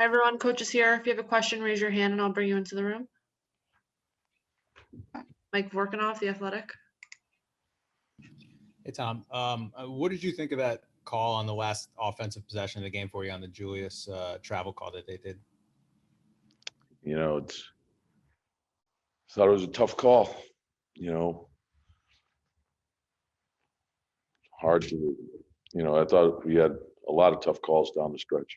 Hi, everyone. Coach is here. If you have a question, raise your hand and I'll bring you into the room. Mike Vorkanoff, The Athletic. Hey, Tom. What did you think of that call on the last offensive possession of the game for you on the Julius travel call that they did? You know, thought it was a tough call. Hard to, I thought we had a lot of tough calls down the stretch.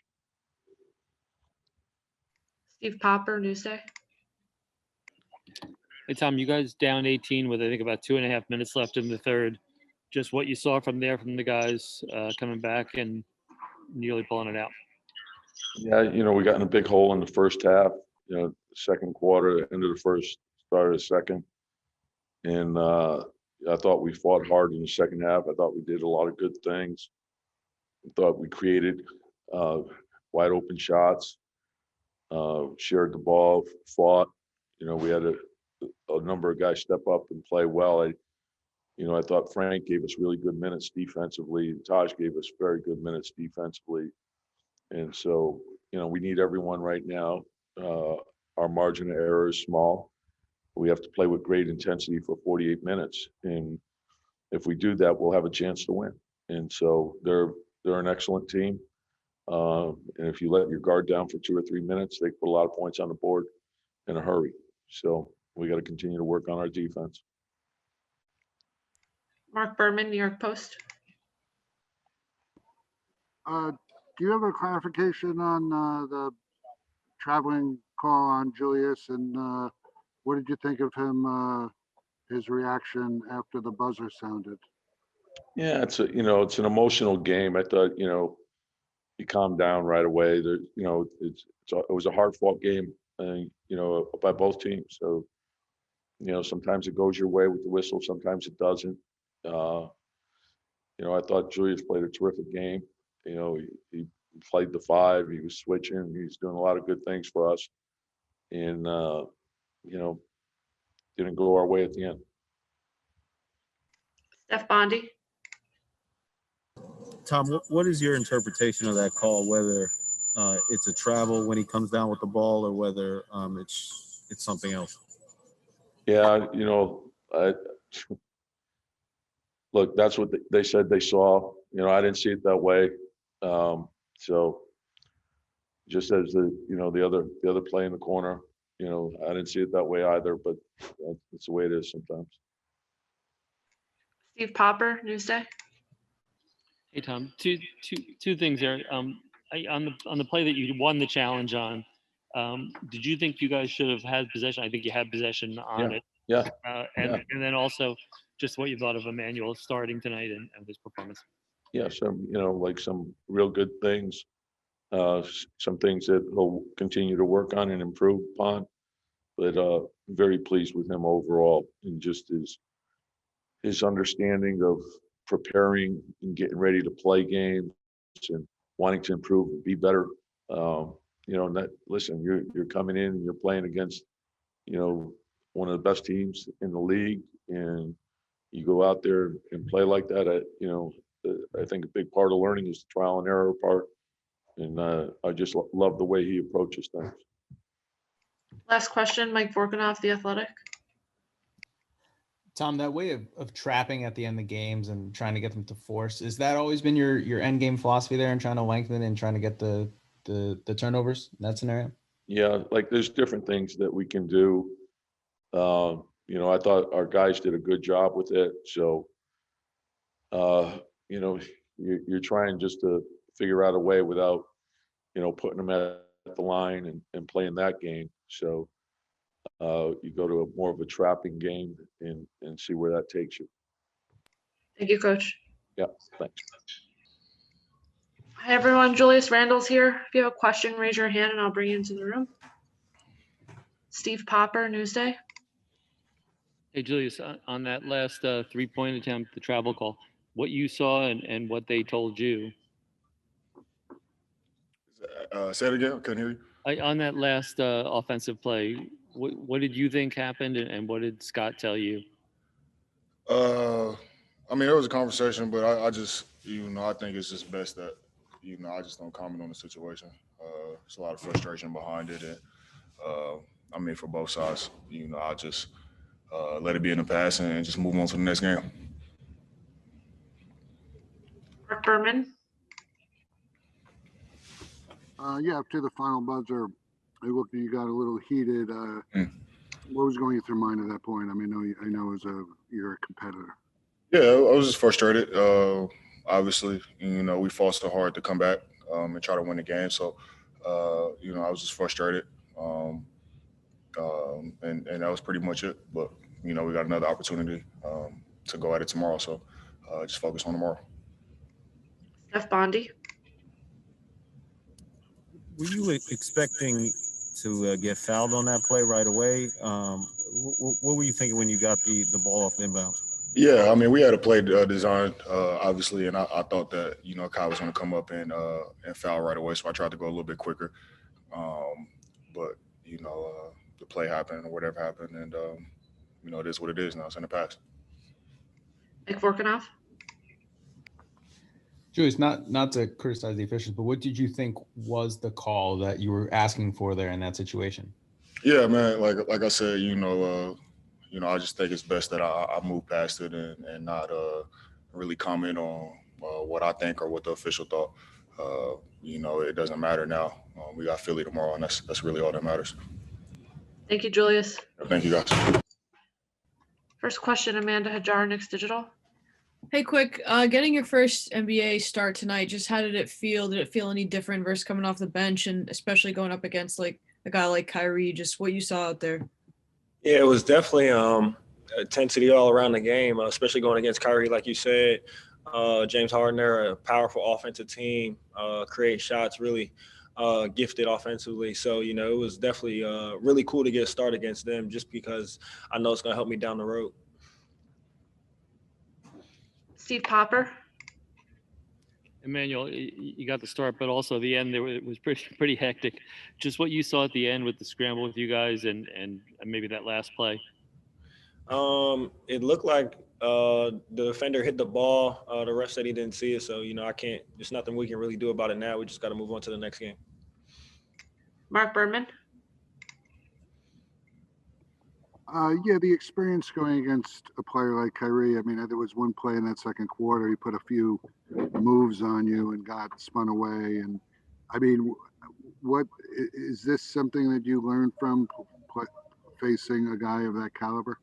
Steve Popper, Newsday. Hey, Tom, you guys down 18 with, I think, about 2.5 minutes left in the third. Just what you saw from there from the guys coming back and nearly pulling it out. Yeah, we got in a big hole in the first half, second quarter, end of the first, start of the second. And I thought we fought hard in the second half. I thought we did a lot of good things. I thought we created wide open shots, shared the ball, fought. We had a number of guys step up and play well. I thought Frank gave us really good minutes defensively. Taj gave us very good minutes defensively. And so, we need everyone right now. Our margin of error is small. We have to play with great intensity for 48 minutes. And if we do that, we'll have a chance to win. And so they're an excellent team. And if you let your guard down for 2 or 3 minutes, they put a lot of points on the board in a hurry. So we got to continue to work on our defense. Mark Berman, New York Post. Do you have a clarification on the traveling call on Julius, and what did you think of him, his reaction after the buzzer sounded? Yeah, it's an emotional game. I thought, he calmed down right away. It was a hard-fought game, by both teams. So, sometimes it goes your way with the whistle, sometimes it doesn't. I thought Julius played a terrific game. He played the 5. He was switching. He's doing a lot of good things for us. And, didn't go our way at the end. Steph Bondi. Tom, what is your interpretation of that call, whether it's a travel when he comes down with the ball or whether it's something else? Yeah, look, that's what they said they saw. I didn't see it that way. So just as the other play in the corner, I didn't see it that way either, but that's the way it is sometimes. Steve Popper, Newsday. Hey, Tom, two things there. On the play that you won the challenge on, did you think you guys should have had possession? I think you had possession on it. Yeah. And then also just what you thought of Immanuel starting tonight and his performance. Yeah, some real good things, some things that he'll continue to work on and improve upon. But very pleased with him overall, and just his understanding of preparing and getting ready to play games and wanting to improve and be better. Listen, you're coming in and you're playing against, one of the best teams in the league, and you go out there and play like that. I think a big part of learning is the trial and error part, and I just love the way he approaches things. Last question, Mike Vorkanoff, The Athletic. Tom, that way of trapping at the end of games and trying to get them to force, is that always been your end game philosophy there, and trying to lengthen and trying to get the turnovers in that scenario? Yeah, there's different things that we can do. I thought our guys did a good job with it. So, you're trying just to figure out a way without, putting them at the line and playing that game. So, you go to more of a trapping game and see where that takes you. Thank you, Coach. Yeah, thanks. Hi, everyone. Julius Randle's here. If you have a question, raise your hand and I'll bring you into the room. Steve Popper, Newsday. Hey, Julius, on that last 3-point attempt, the travel call, what you saw and what they told you. Say it again. Couldn't hear you. On that last offensive play, what did you think happened, and what did Scott tell you? There was a conversation, but I just, I think it's just best that, I just don't comment on the situation. There's a lot of frustration behind it. And, I mean, for both sides, you know, I'll just let it be in the past and just move on to the next game. Mark Berman. Yeah, up to the final buzzer, it looked like you got a little heated. What was going through your mind at that point? I mean, I know you're a competitor. Yeah, I was just frustrated. Obviously, you know, we fought so hard to come back and try to win the game. So, you know, I was just frustrated. And that was pretty much it. But, you know, we got another opportunity to go at it tomorrow. So just focus on tomorrow. Steph Bondi. Were you expecting to get fouled on that play right away? What were you thinking when you got the ball off inbounds? Yeah, I mean, we had a play designed, obviously, and I thought that, you know, Kyle was going to come up and foul right away, so I tried to go a little bit quicker. But, you know, the play happened or whatever happened, and, you know, it is what it is now. It's in the past. Nick Vorkunov. Julius, not to criticize the officials, but what did you think was the call that you were asking for there in that situation? Yeah, man, like I said, you know, I just think it's best that I move past it and not really comment on what I think or what the official thought. You know, it doesn't matter now. We got Philly tomorrow, and that's really all that matters. Thank you, Julius. Thank you, guys. First question, Amanda Hajar, Knicks Digital. Hey, quick, getting your first NBA start tonight, just how did it feel? Did it feel any different versus coming off the bench, and especially going up against like a guy like Kyrie, just what you saw out there? Yeah, it was definitely intensity all around the game, especially going against Kyrie, like you said. James Harden, they're a powerful offensive team, create shots, really gifted offensively. So, you know, it was definitely really cool to get a start against them just because I know it's going to help me down the road. Steve Popper. Immanuel, you got the start, but also the end there it was pretty hectic. Just what you saw at the end with the scramble with you guys and maybe that last play. It looked like the defender hit the ball. The ref said he didn't see it, so you know there's nothing we can really do about it now. We just got to move on to the next game. Mark Berman. Yeah, the experience going against a player like Kyrie. I mean, there was one play in that second quarter. He put a few moves on you and got spun away. And I mean, what is this something that you learned from facing a guy of that caliber?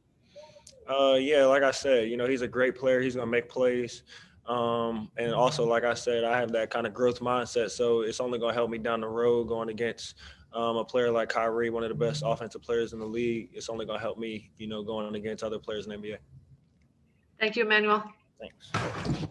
Yeah, like I said, you know, he's a great player. He's going to make plays. And also, like I said, I have that kind of growth mindset. So it's only going to help me down the road going against a player like Kyrie, one of the best offensive players in the league. It's only going to help me, you know, going against other players in the NBA. Thank you, Emmanuel. Thanks.